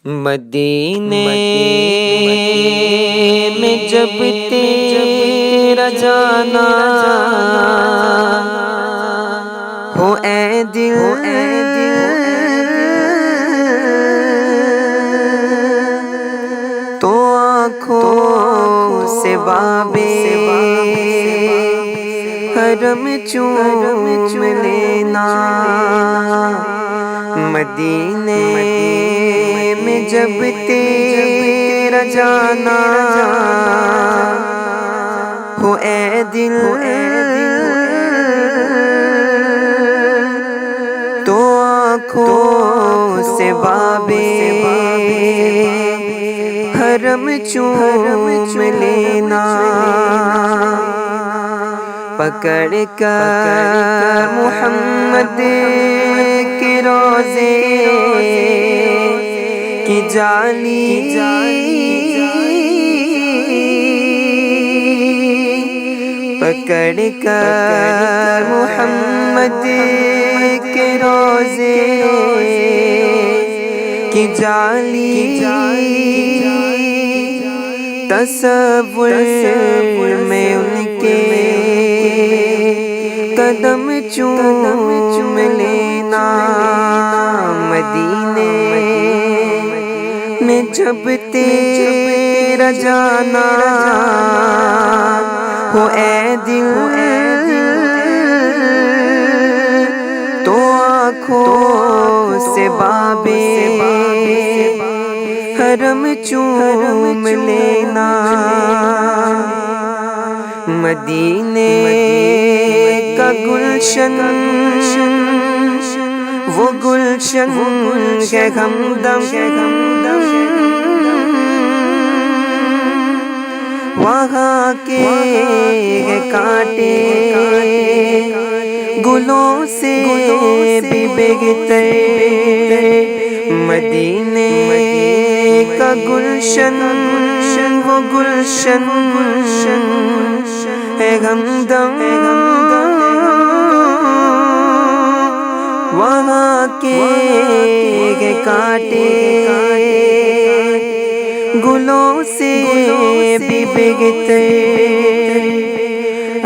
مدینے میں جب تیرا جانا ہو اے دل تو آنکھوں سے بابے حرم چوم لینا مدینے میں جب تیرا جانا ہو اے دل تو آنکھوں سے بابے حرم چوم لینا پکڑ کر محمد کے روزے کی جالی پکڑ کر محمد کے روزے کی جالی تصور میں ان کے قدم چوم لینا مدینے میں جب تیرا جانا ہو اے دل تو آنکھوں سے بابے حرم چوم لینا مدینے کا گلشن وہ گلشن ہے ہمدم وہاں کے کانٹے گلوں سے بھی بہتر مدینے کا گلشن وہ گلشن ہے ہمدم وہاں کے کانٹے گلوں سے بھی بہتر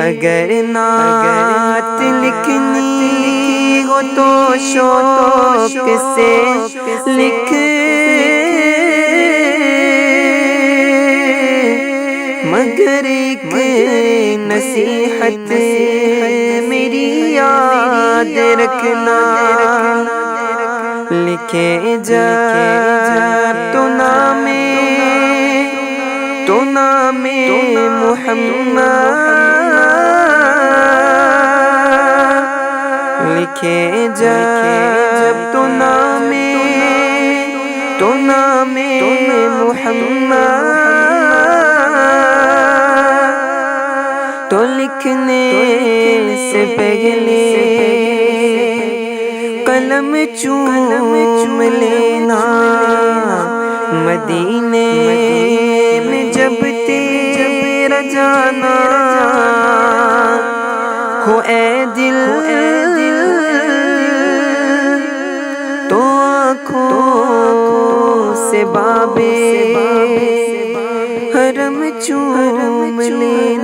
اگر نعت لکھنی ہو تو شوق سے لکھ مگر ایک نصیحت میری یاد رکھنا لکھے جا تو نام محمد لکھے جب تو نام محمد تو لکھنے سے پہلے قلم چوم لینا مدینے میں جب تیرا جانا ہو اے دل تو آنکھوں سے بابے حرم چوم لینا